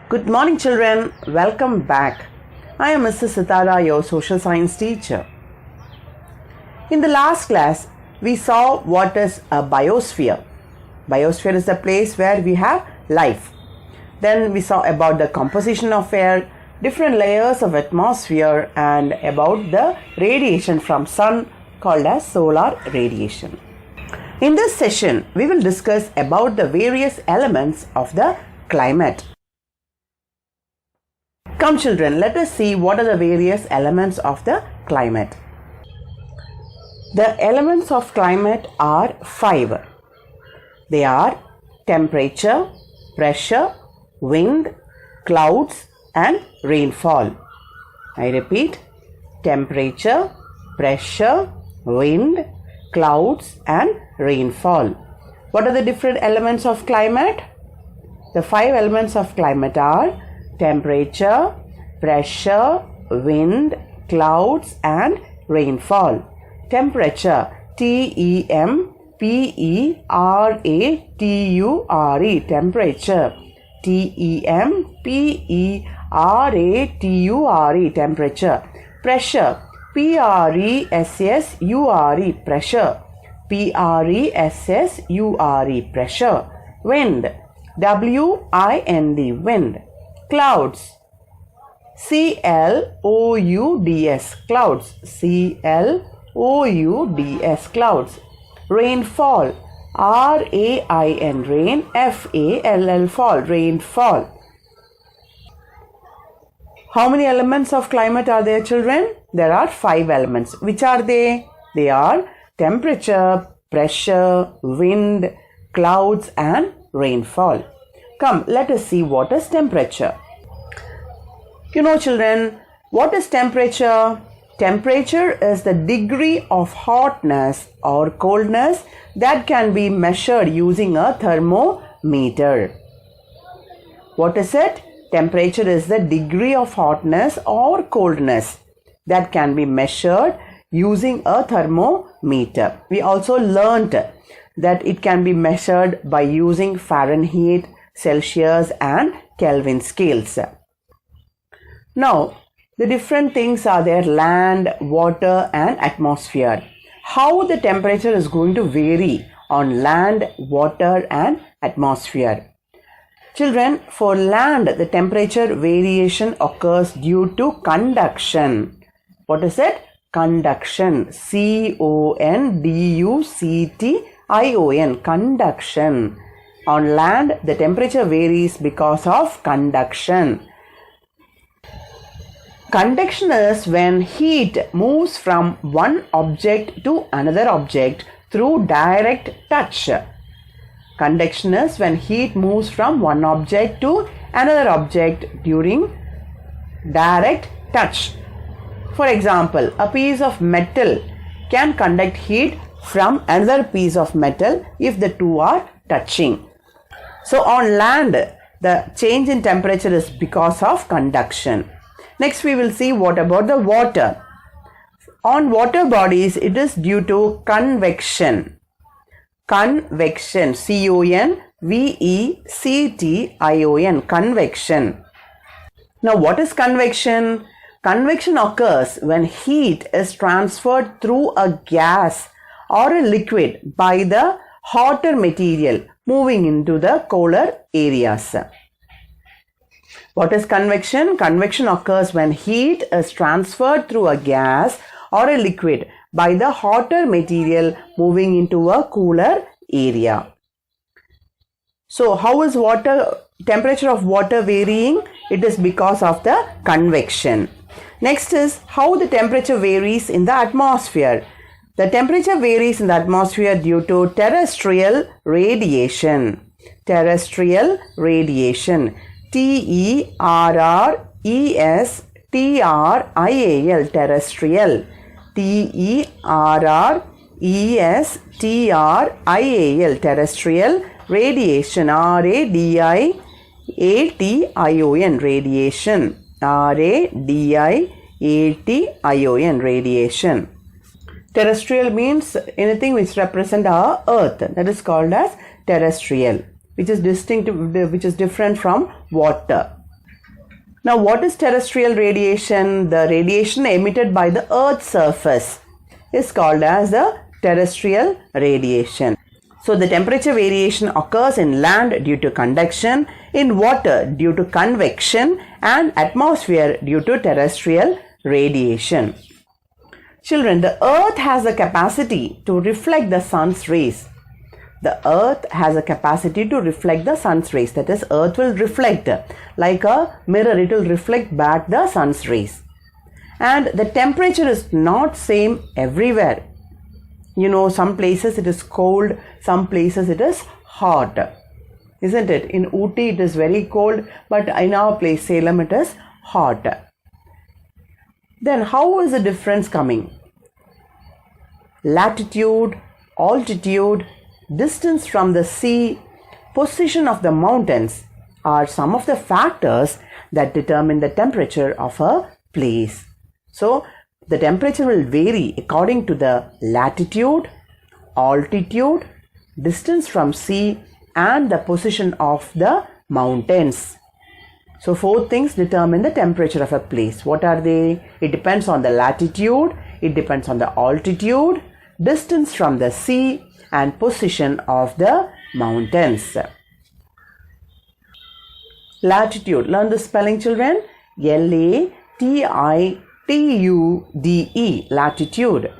Good morning, children. Welcome back. I am Mrs. Sithara, your social science teacher. In the last class, we saw what is a biosphere. Biosphere is the place where we have life. Then we saw about the composition of air, different layers of atmosphere, and about the radiation from sun called as solar radiation. In this session, we will discuss about the various elements of the climate. Come children, let us see what are the various elements of the climate. The elements of climate are 5. They are temperature, pressure, wind, clouds and rainfall. I repeat, temperature, pressure, wind, clouds and rainfall. What are the different elements of climate? The 5 elements of climate are temperature, pressure, wind, clouds and rainfall. Temperature, T-E-M-P-E-R-A-T-U-R-E, temperature, T-E-M-P-E-R-A-T-U-R-E, temperature. Pressure, P-R-E-S-S-U-R-E, pressure, P-R-E-S-S-U-R-E, pressure. Wind, W-I-N-D, wind. Clouds, C-L-O-U-D-S, clouds, C-L-O-U-D-S, clouds. Rainfall, R-A-I-N, rain, F-A-L-L, fall, rainfall. How many elements of climate are there, children? There are 5 elements. Which are they? They are temperature, pressure, wind, clouds and rainfall. Come, let us see what is temperature. You know, children, what is temperature? Temperature is the degree of hotness or coldness that can be measured using a thermometer. What is it? Temperature is the degree of hotness or coldness that can be measured using a thermometer. We also learnt that it can be measured by using Fahrenheit, Celsius and Kelvin scales. Now, the different things are there: land, water and atmosphere. How the temperature is going to vary on land, water and atmosphere. Children, for land, the temperature variation occurs due to conduction. What is it? Conduction. C-O-N-D-U-C-T-I-O-N. Conduction. On land, the temperature varies because of conduction. Conduction is when heat moves from one object to another object through direct touch. Conduction is when heat moves from one object to another object during direct touch. For example, a piece of metal can conduct heat from another piece of metal if the two are touching. So on land, the change in temperature is because of conduction. Next we will see what about the water. On water bodies, it is due to convection. Convection, C-O-N-V-E-C-T-I-O-N, convection. Now what is convection? Convection occurs when heat is transferred through a gas or a liquid by the hotter material moving into the colder areas. What is convection? Convection occurs when heat is transferred through a gas or a liquid by the hotter material moving into a cooler area. So how is temperature of water varying? It is because of the convection. Next is how the temperature varies in the atmosphere. The temperature varies in the atmosphere due to terrestrial radiation. Terrestrial radiation. T-E-R-R-E-S-T-R-I-A-L, terrestrial. T-E-R-R-E-S-T-R-I-A-L, terrestrial radiation. R-A-D-I-A-T-I-O-N, radiation. R-A-D-I-A-T-I-O-N, radiation. Terrestrial means anything which represents our earth. That is called as terrestrial. which is different from water. Now, what is terrestrial radiation? The radiation emitted by the Earth's surface is called as the terrestrial radiation. So, the temperature variation occurs in land due to conduction, in water due to convection, and atmosphere due to terrestrial radiation. Children, the Earth has the capacity to reflect the sun's rays. The Earth has a capacity to reflect the sun's rays. That is, Earth will reflect like a mirror. It will reflect back the sun's rays. And the temperature is not same everywhere. You know, some places it is cold, some places it is hot. Isn't it? In Ooty it is very cold, but in our place Salem it is hot. Then how is the difference coming? Latitude, altitude, distance from the sea, position of the mountains are some of the factors that determine the temperature of a place. So, the temperature will vary according to the latitude, altitude, distance from sea, and the position of the mountains. So, 4 things determine the temperature of a place. What are they? It depends on the latitude, it depends on the altitude, distance from the sea, and position of the mountains. Latitude. Learn the spelling, children. Latitude. Latitude. Latitude.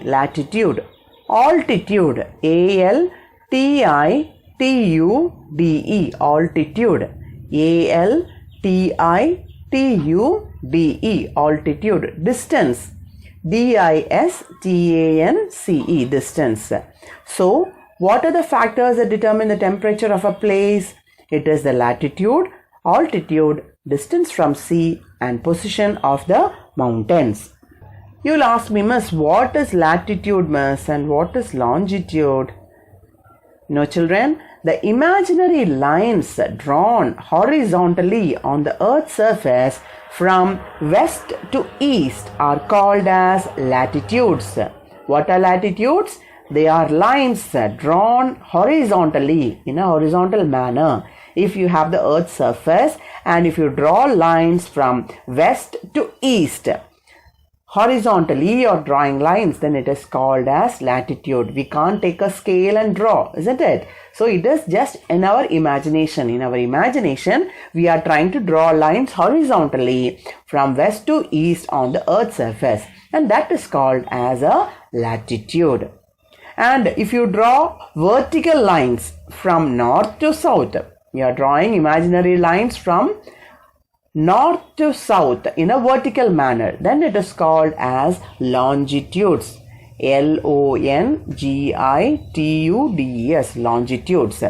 Latitude. Altitude. Altitude. Altitude. Altitude. Altitude. Distance. Distance. Distance. So, what are the factors that determine the temperature of a place? It is the latitude, altitude, distance from sea, and position of the mountains. You'll ask me, Miss, what is latitude, Miss, and what is longitude? No, children, the imaginary lines drawn horizontally on the Earth's surface from west to east are called as latitudes. What are latitudes? They are lines drawn horizontally in a horizontal manner. If you have the Earth's surface and if you draw lines from west to east, horizontally you're drawing lines, then it is called as latitude. We can't take a scale and draw, isn't it? So it is just in our imagination. In our imagination, we are trying to draw lines horizontally from west to east on the Earth's surface, and that is called as a latitude. And if you draw vertical lines from north to south, you are drawing imaginary lines from north to south in a vertical manner, then it is called as longitudes. Longitudes, longitudes.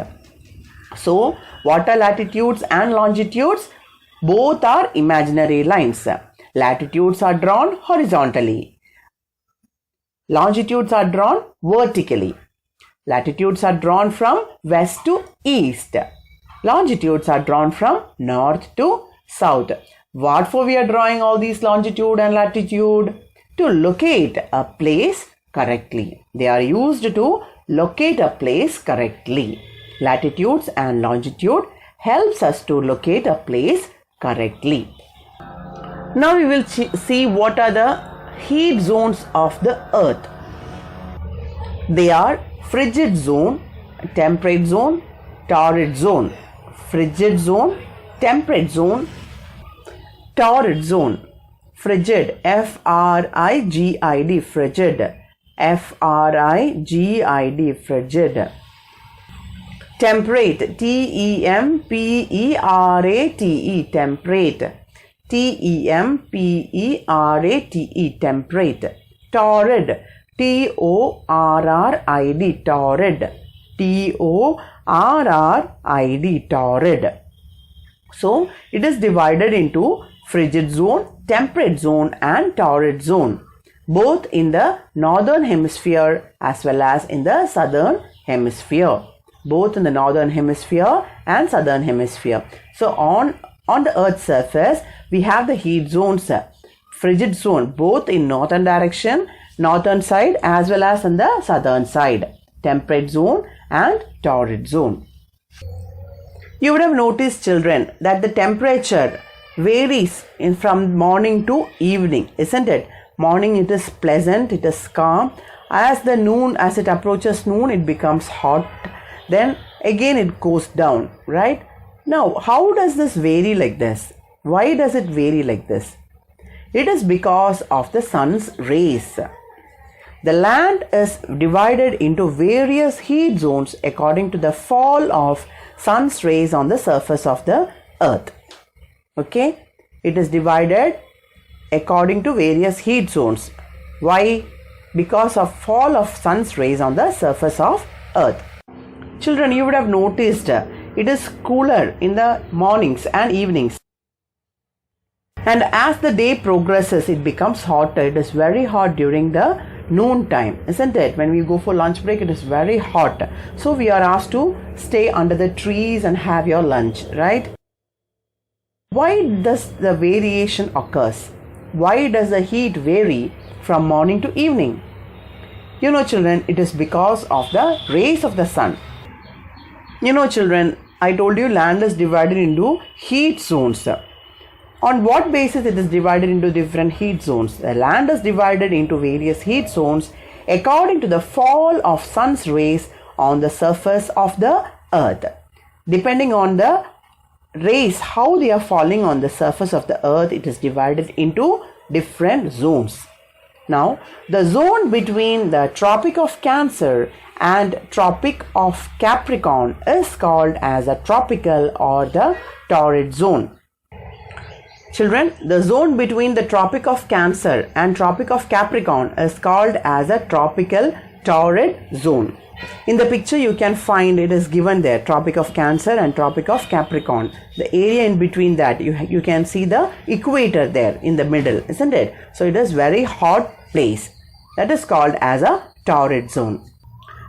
So, what are latitudes and longitudes? Both are imaginary lines. Latitudes are drawn horizontally. Longitudes are drawn vertically. Latitudes are drawn from west to east. Longitudes are drawn from north to south. What for we are drawing all these longitude and latitude? To locate a place correctly. They are used to locate a place correctly. Latitudes and longitude helps us to locate a place correctly. Now we will see what are the heat zones of the Earth. They are frigid zone, temperate zone, torrid zone. Frigid zone, temperate zone, torrid zone. Frigid, F-R-I-G-I-D, frigid, F-R-I-G-I-D, frigid. Temperate, T-E-M-P-E-R-A-T-E, temperate, T-E-M-P-E-R-A-T-E, temperate. Torrid, T-O-R-R-I-D, torrid, T-O-R-R-I-D, torrid. So, it is divided into frigid zone, temperate zone and torrid zone, both in the northern hemisphere as well as in the southern hemisphere. Both in the northern hemisphere and southern hemisphere. So, on the Earth's surface, we have the heat zones, frigid zone, both in northern direction, northern side as well as on the southern side, temperate zone and torrid zone. You would have noticed, children, that the temperature varies from morning to evening, isn't it? Morning it is pleasant, it is calm. As it approaches noon, it becomes hot. Then again it goes down, right? Now, how does this vary like this? Why does it vary like this? It is because of the sun's rays. The land is divided into various heat zones according to the fall of sun's rays on the surface of the earth. Okay? It is divided according to various heat zones. Why? Because of fall of sun's rays on the surface of earth. Children, you would have noticed it is cooler in the mornings and evenings. And as the day progresses, it becomes hotter. It is very hot during the noon time, isn't it? When we go for lunch break, it is very hot. So we are asked to stay under the trees and have your lunch, right? Why does the variation occurs? Why does the heat vary from morning to evening? You know, children, it is because of the rays of the sun. You know, children, I told you land is divided into heat zones. On what basis it is divided into different heat zones? The land is divided into various heat zones according to the fall of sun's rays on the surface of the earth. Depending on the rays, how they are falling on the surface of the earth, it is divided into different zones. Now, the zone between the Tropic of Cancer and Tropic of Capricorn is called as a tropical or the torrid zone. Children, the zone between the Tropic of Cancer and Tropic of Capricorn is called as a tropical torrid zone. In the picture you can find it is given there, Tropic of Cancer and Tropic of Capricorn. The area in between that, you can see the equator there in the middle, isn't it? So it is very hot place. That is called as a torrid zone.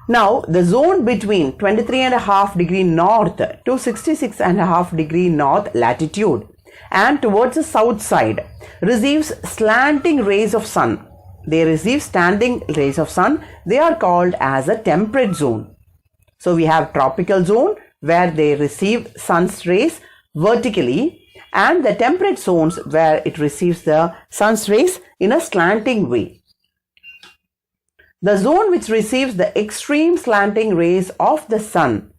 Now, the zone between 23.5 degree north to 66.5 degree north latitude and towards the south side receives slanting rays of sun. They receive standing rays of sun. They are called as a temperate zone. So we have tropical zone where they receive sun's rays vertically, and the temperate zones where it receives the sun's rays in a slanting way. The zone which receives the extreme slanting rays of the sun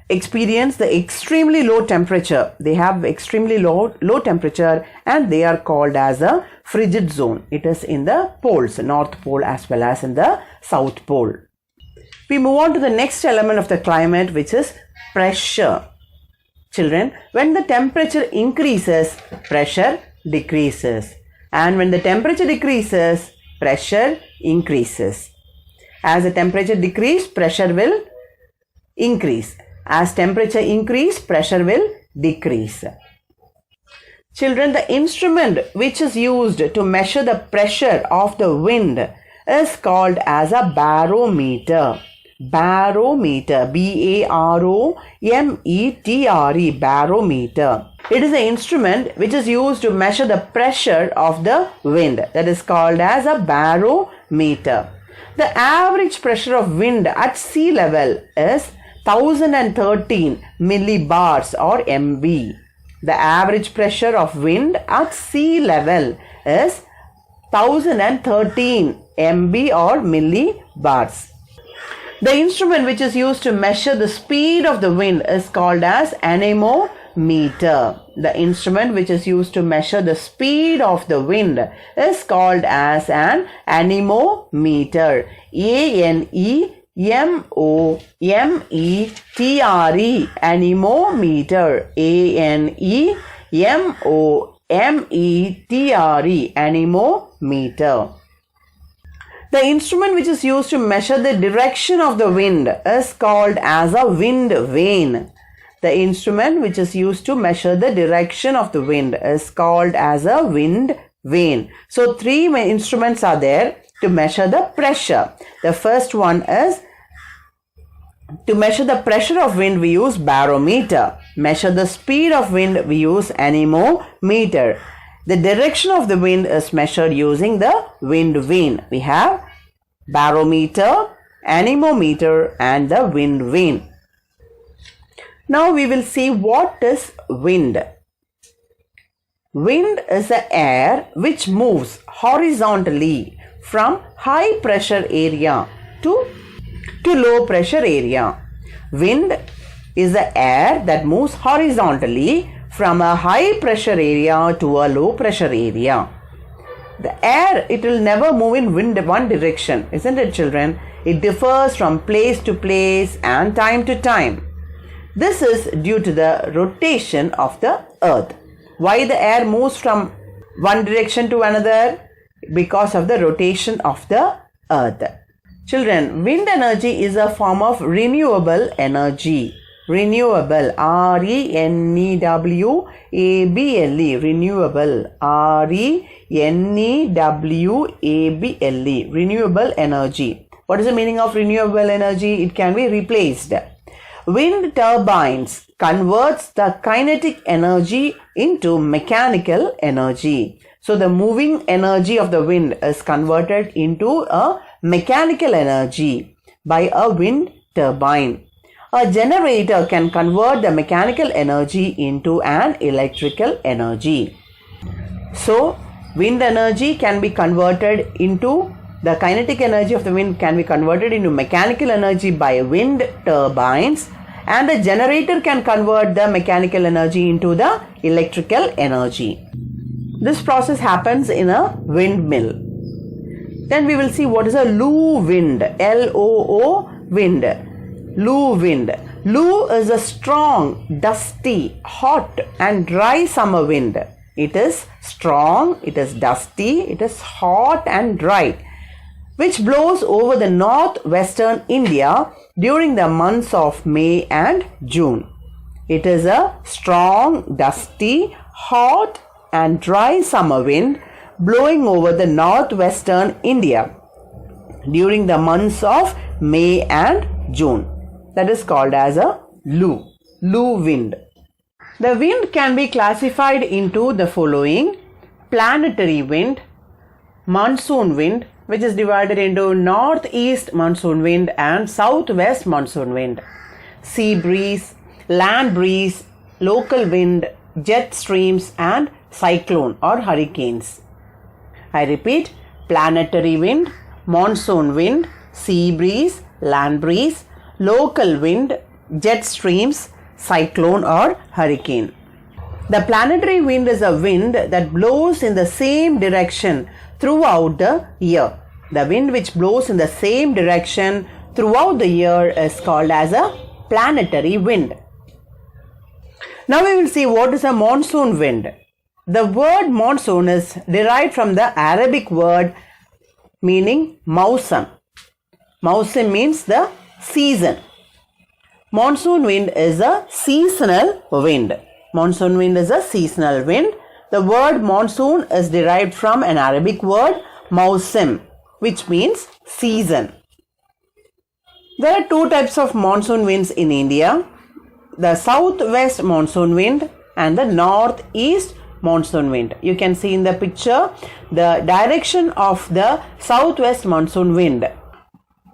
experience the extremely low temperature. They have extremely low temperature, and they are called as a frigid zone. It is in the poles, North Pole as well as in the South Pole. We move on to the next element of the climate, which is pressure. Children, when the temperature increases, pressure decreases. And when the temperature decreases, pressure increases. As the temperature decreases, pressure will increase. As temperature increase, pressure will decrease. Children, the instrument which is used to measure the pressure of the wind is called as a barometer. Barometer, B-A-R-O-M-E-T-R-E, barometer. It is an instrument which is used to measure the pressure of the wind. That is called as a barometer. The average pressure of wind at sea level is 1013 millibars or MB. The average pressure of wind at sea level is 1013 MB or millibars. The instrument which is used to measure the speed of the wind is called as anemometer. The instrument which is used to measure the speed of the wind is called as an anemometer. A-N-E-M-O-M-E-T-R-E, anemometer. A-N-E-M-O-M-E-T-R-E, anemometer. The instrument which is used to measure the direction of the wind is called as a wind vane. The instrument which is used to measure the direction of the wind is called as a wind vane. So three instruments are there to measure the pressure. The first one is to measure the pressure of wind, we use barometer. Measure the speed of wind, we use anemometer. The direction of the wind is measured using the wind vane. We have barometer, anemometer and the wind vane. Now we will see what is wind. Wind is the air which moves horizontally from high pressure area to low pressure area. Wind is the air that moves horizontally from a high pressure area to a low pressure area. The air, it will never move in one direction, isn't it, children? It differs from place to place and time to time. This is due to the rotation of the earth. Why the air moves from one direction to another? Because of the rotation of the earth. Children, wind energy is a form of renewable energy. Renewable, R-E-N-E-W-A-B-L-E, renewable, R-E-N-E-W-A-B-L-E, renewable energy. What is the meaning of renewable energy? It can be replaced. Wind turbines converts the kinetic energy into mechanical energy. So the moving energy of the wind is converted into a mechanical energy by a wind turbine. A generator can convert the mechanical energy into an electrical energy. So wind energy can be converted into, the kinetic energy of the wind can be converted into mechanical energy by wind turbines, and a generator can convert the mechanical energy into the electrical energy. This process happens in a windmill. Then we will see what is a low wind, L-O-O wind. Low wind. Low is a strong, dusty, hot and dry summer wind. It is strong, it is dusty, it is hot and dry, which blows over the northwestern India during the months of May and June. It is a strong, dusty, hot and dry summer wind blowing over the northwestern India during the months of May and June. That is called as a low wind. The wind can be classified into the following: planetary wind, monsoon wind, which is divided into northeast monsoon wind and southwest monsoon wind, sea breeze, land breeze, local wind, jet streams and cyclone or hurricanes. I repeat: planetary wind, monsoon wind, sea breeze, land breeze, local wind, jet streams, cyclone or hurricane. The planetary wind is a wind that blows in the same direction throughout the year. The wind which blows in the same direction throughout the year is called as a planetary wind. Now we will see what is a monsoon wind. The word monsoon is derived from the Arabic word meaning mawsam. Mawsam means the season. Monsoon wind is a seasonal wind. Monsoon wind is a seasonal wind. The word monsoon is derived from an Arabic word mawsim, which means season. There are two types of monsoon winds in India: the southwest monsoon wind and the northeast monsoon wind. You can see in the picture the direction of the southwest monsoon wind.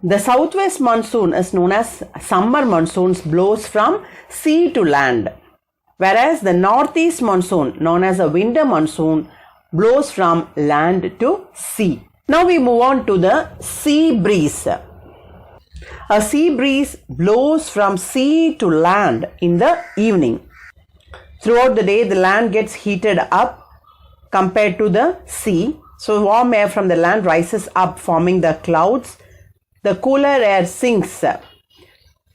The southwest monsoon is known as summer monsoons, blows from sea to land, whereas the northeast monsoon, known as a winter monsoon, blows from land to sea. Now we move on to the sea breeze. A sea breeze blows from sea to land in the evening. Throughout the day, the land gets heated up compared to the sea. So warm air from the land rises up, forming the clouds. The cooler air sinks,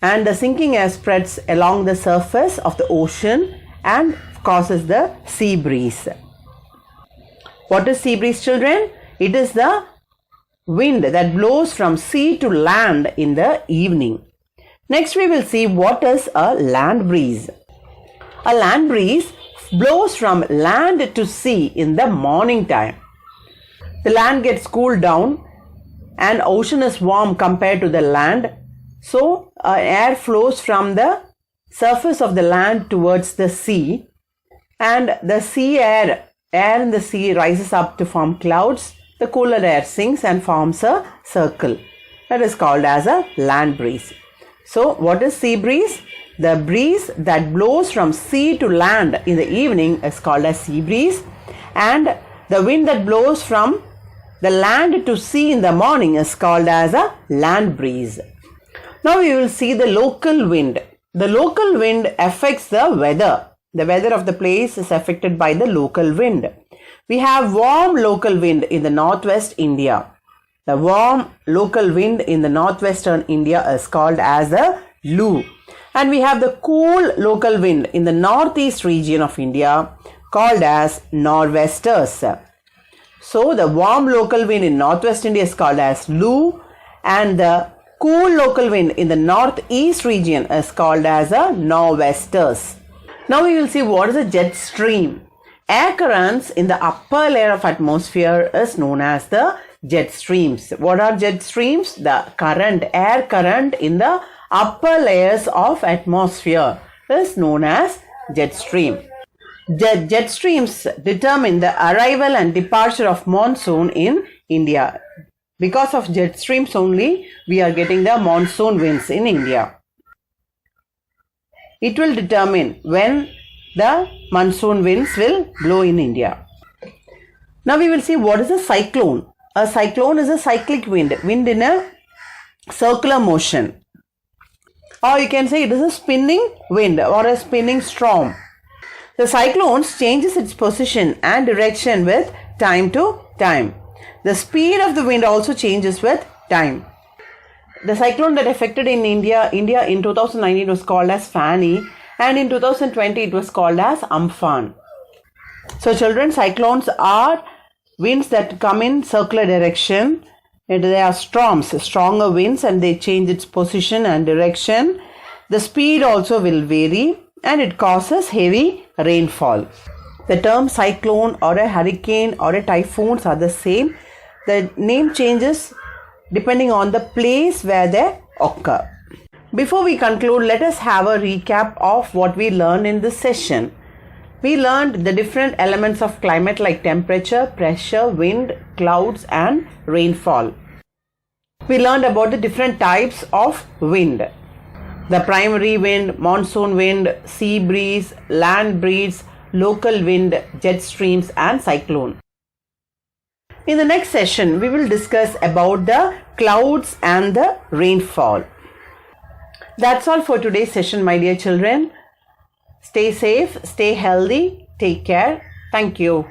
and the sinking air spreads along the surface of the ocean and causes the sea breeze. What is sea breeze, children? It is the wind that blows from sea to land in the evening. Next we will see what is a land breeze. A land breeze blows from land to sea in the morning time. The land gets cooled down and ocean is warm compared to the land. So air flows from the surface of the land towards the sea, and the sea air in the sea rises up to form clouds. The cooler air sinks and forms a circle. That is called as a land breeze. So what is sea breeze? The breeze that blows from sea to land in the evening is called as sea breeze, and the wind that blows from the land to sea in the morning is called as a land breeze. Now we will see the local wind. The local wind affects the weather. The weather of the place is affected by the local wind. We have warm local wind in the northwest India. The warm local wind in the northwestern India is called as the Lu. And we have the cool local wind in the northeast region of India called as nor'westers. So the warm local wind in northwest India is called as Lu, and the cool local wind in the northeast region is called as a nor'westers. Now we will see what is a jet stream. Air currents in the upper layer of atmosphere is known as the jet streams. What are jet streams? The current, air current in the upper layers of atmosphere is known as jet stream. Jet streams determine the arrival and departure of monsoon in India. Because of jet streams only, we are getting the monsoon winds in India. It will determine when the monsoon winds will blow in India. Now we will see what is a cyclone. A cyclone is a cyclic wind in a circular motion. Or you can say it is a spinning wind or a spinning storm. The cyclone changes its position and direction with time to time. The speed of the wind also changes with time. The cyclone that affected in India in 2019 was called as Fani, and in 2020 it was called as Amphan. So children, cyclones are winds that come in circular direction. They are storms, stronger winds, and they change its position and direction. The speed also will vary, and it causes heavy rainfall. The term cyclone or a hurricane or a typhoon are the same. The name changes depending on the place where they occur. Before we conclude, let us have a recap of what we learned in this session. We learned the different elements of climate like temperature, pressure, wind, clouds and rainfall. We learned about the different types of wind. The primary wind, monsoon wind, sea breeze, land breeze, local wind, jet streams and cyclone. In the next session, we will discuss about the clouds and the rainfall. That's all for today's session, my dear children. Stay safe, stay healthy, take care. Thank you.